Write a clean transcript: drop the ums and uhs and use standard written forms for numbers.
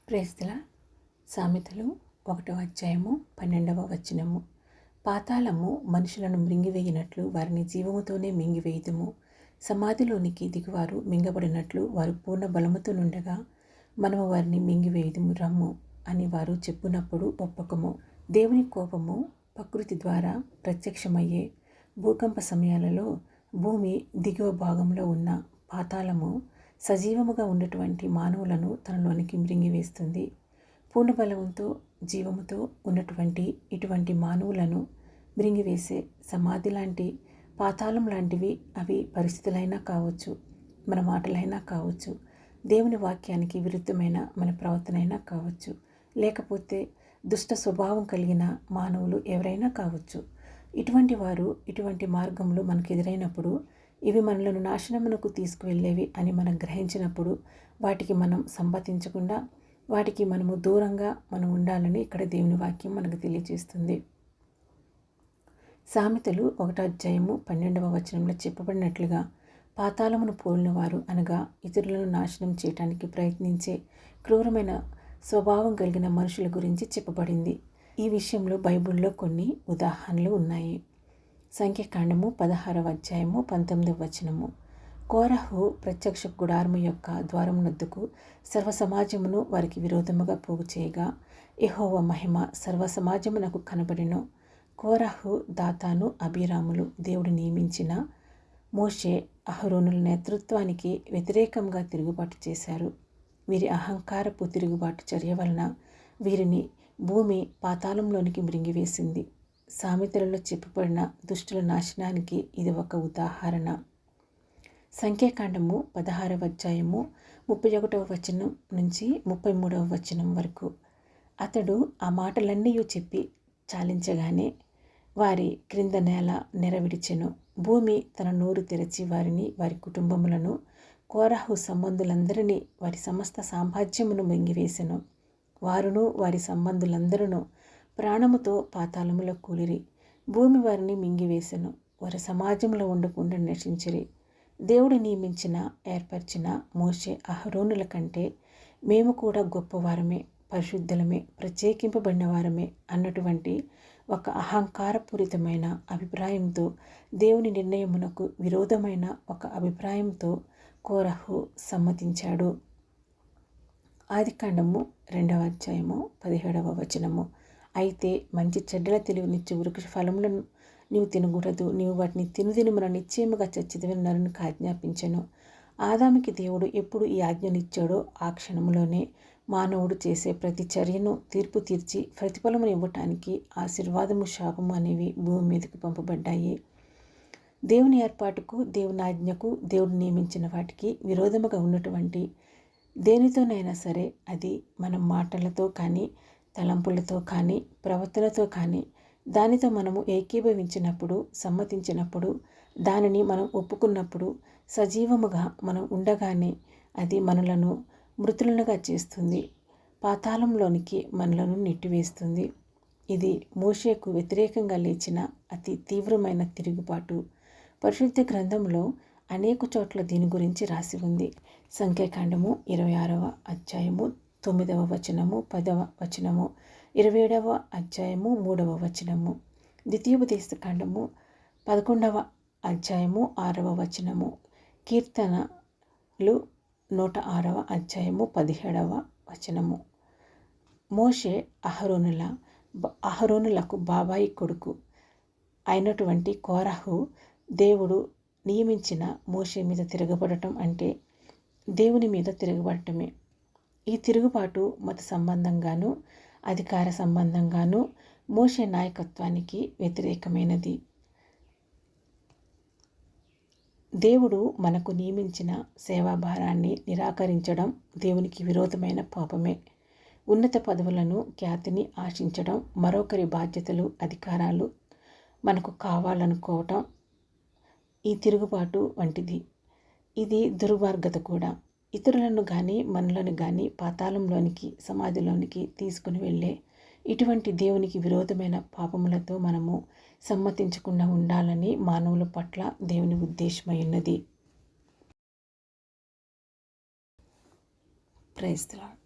ప్రేస్తుల సామెతలు 1వ అధ్యాయము 12వ వచనము. పాతాళము మనుషులను మృంగివేయినట్లు వారిని జీవముతోనే మింగివేయుదుము. సమాధిలోనికి దిగువారు మింగబడినట్లు వారు పూర్ణ బలముతో నుండగా మనము వారిని మింగివేయుదుము రమ్ము అని వారు చెప్పునప్పుడు ఒప్పకము. దేవుని కోపము ప్రకృతి ద్వారా ప్రత్యక్షమయ్యే భూకంప సమయాలలో భూమి దిగువ భాగంలో ఉన్న పాతాళము సజీవముగా ఉన్నటువంటి మానవులను తనలోనికి మృంగివేస్తుంది. పూర్ణబలంతో జీవముతో ఉన్నటువంటి ఇటువంటి మానవులను మృంగివేసే సమాధి లాంటి పాతాళం లాంటివి అవి పరిస్థితులైనా కావచ్చు, మన మాటలైనా కావచ్చు, దేవుని వాక్యానికి విరుద్ధమైన మన ప్రవర్తనైనా కావచ్చు, లేకపోతే దుష్ట స్వభావం కలిగిన మానవులు ఎవరైనా కావచ్చు. ఇటువంటి వారు ఇటువంటి మార్గంలో మనకు ఎదురైనప్పుడు ఇవి మనలను నాశనమునకు తీసుకువెళ్ళేవి అని మనం గ్రహించినప్పుడు వాటికి మనం సంపాదించకుండా వాటికి మనము దూరంగా మనం ఉండాలని ఇక్కడ దేవుని వాక్యం మనకు తెలియజేస్తుంది. సామెతలు 1వ అధ్యాయము 12వ వచనంలో చెప్పబడినట్లుగా పాతాళమును పోలిన వారు అనగా ఇతరులను నాశనం చేయడానికి ప్రయత్నించే క్రూరమైన స్వభావం కలిగిన మనుషుల గురించి చెప్పబడింది. ఈ విషయంలో బైబిల్లో కొన్ని ఉదాహరణలు ఉన్నాయి. సంఖ్యాకాండము 16వ అధ్యాయము 19వ వచనము. కోరహు ప్రత్యక్ష గుడారము యొక్క ద్వారమునొద్దకు సర్వ సమాజమును వారికి విరోధముగా పోగు చేయగా యెహోవా మహిమ సర్వ సమాజమునకు కనబడెను. కోరహు, దాతాను, అబీరాములు దేవుడు నియమించిన మోషే, అహరోనుల నేతృత్వానికి వ్యతిరేకంగా తిరుగుబాటు చేశారు. వీరి అహంకారపు తిరుగుబాటు చర్య వలన వీరిని భూమి పాతాళంలోనికి మృంగివేసింది. సామెతలలో చెప్పబడిన దుష్టుల నాశనానికి ఇది ఒక ఉదాహరణ. సంఖ్యాకాండము 16వ అధ్యాయము 31వ వచనం నుంచి 33వ వచనం వరకు. అతడు ఆ మాటలన్నీ చెప్పి చాలించగానే వారి క్రింద నేల నెరవిడిచెను. భూమి తన నోరు తెరచి వారిని, వారి కుటుంబములను, కోరహు సంబంధులందరినీ, వారి సమస్త సామ్రాజ్యమును మింగివేసెను. వారును వారి సంబంధులందరూ ప్రాణముతో పాతాళములో కూలిరి. భూమి వారిని మింగివేసెను. వారి సమాజంలో ఉండకుండా నశించిరి. దేవుడు నియమించిన, ఏర్పరిచిన మోషే, అహరోనుల కంటే మేము కూడా గొప్పవారమే, పరిశుద్ధులమే, ప్రత్యేకింపబడిన వారమే అన్నటువంటి ఒక అహంకారపూరితమైన అభిప్రాయంతో, దేవుని నిర్ణయమునకు విరోధమైన ఒక అభిప్రాయంతో కోరహు సమ్మతించాడు. ఆదికాండము 2వ అధ్యాయము 17వ వచనము. అయితే మంచి చెడ్డల తెలివినిచ్చు వృక్ష ఫలములను నీవు తినకూడదు, నీవు వాటిని తినుదినమున నిశ్చయముగా చచ్చితివని నరునికి ఆజ్ఞాపించెను. ఆదాముకి దేవుడు ఎప్పుడు ఈ ఆజ్ఞనిచ్చాడో ఆ క్షణంలోనే మానవుడు చేసే ప్రతి చర్యను తీర్పు తీర్చి ప్రతిఫలమును ఇవ్వటానికి ఆశీర్వాదము, శాపము అనేవి భూమి మీదకి పంపబడ్డాయి. దేవుని ఏర్పాటుకు, దేవుని ఆజ్ఞకు, దేవుడు నియమించిన వాటికి విరోధముగా ఉన్నటువంటి దేనితోనైనా సరే, అది మనం మాటలతో కానీ, తలంపులతో కానీ, ప్రవర్తనతో కానీ, దానితో మనము ఏకీభవించినప్పుడు, సమ్మతించినప్పుడు, దానిని మనం ఒప్పుకున్నప్పుడు, సజీవముగా మనం ఉండగానే అది మనలను మృతులనుగా చేస్తుంది, పాతాళంలోనికి మనలను నెట్టివేస్తుంది. ఇది మోషేకు వ్యతిరేకంగా లేచిన అతి తీవ్రమైన తిరుగుబాటు. పరిశుద్ధ గ్రంథంలో అనేక చోట్ల దీని గురించి రాసి ఉంది. సంఖ్యాకాండము 26వ అధ్యాయము 9వ వచనము, 10వ వచనము, 27వ అధ్యాయము 3వ వచనము, ద్వితీయోపదేశకాండము 11వ అధ్యాయము 6వ వచనము, కీర్తనలు 106వ అధ్యాయము 17వ వచనము. మోషే అహరోనులకు బాబాయి కొడుకు అయినటువంటి కోరహు దేవుడు నియమించిన మోషే మీద తిరగబడటం అంటే దేవుని మీద తిరగబడటమే. ఈ తిరుగుబాటు మత సంబంధంగాను, అధికార సంబంధంగాను మోషే నాయకత్వానికి వ్యతిరేకమైనది. దేవుడు మనకు నియమించిన సేవాభారాన్ని నిరాకరించడం దేవునికి విరోధమైన పాపమే. ఉన్నత పదవులను, ఖ్యాతిని ఆశించడం, మరొకరి బాధ్యతలు, అధికారాలు మనకు కావాలనుకోవటం ఈ తిరుగుబాటు వంటిది. ఇది దుర్మార్గత కూడా. ఇతరులను కానీ, మనలను కానీ పాతాళంలోనికి, సమాధిలోనికి తీసుకుని వెళ్ళే ఇటువంటి దేవునికి విరోధమైన పాపములతో మనము సమ్మతించకుండా ఉండాలని మానవుల పట్ల దేవుని ఉద్దేశమై ఉన్నది. Praise the lord.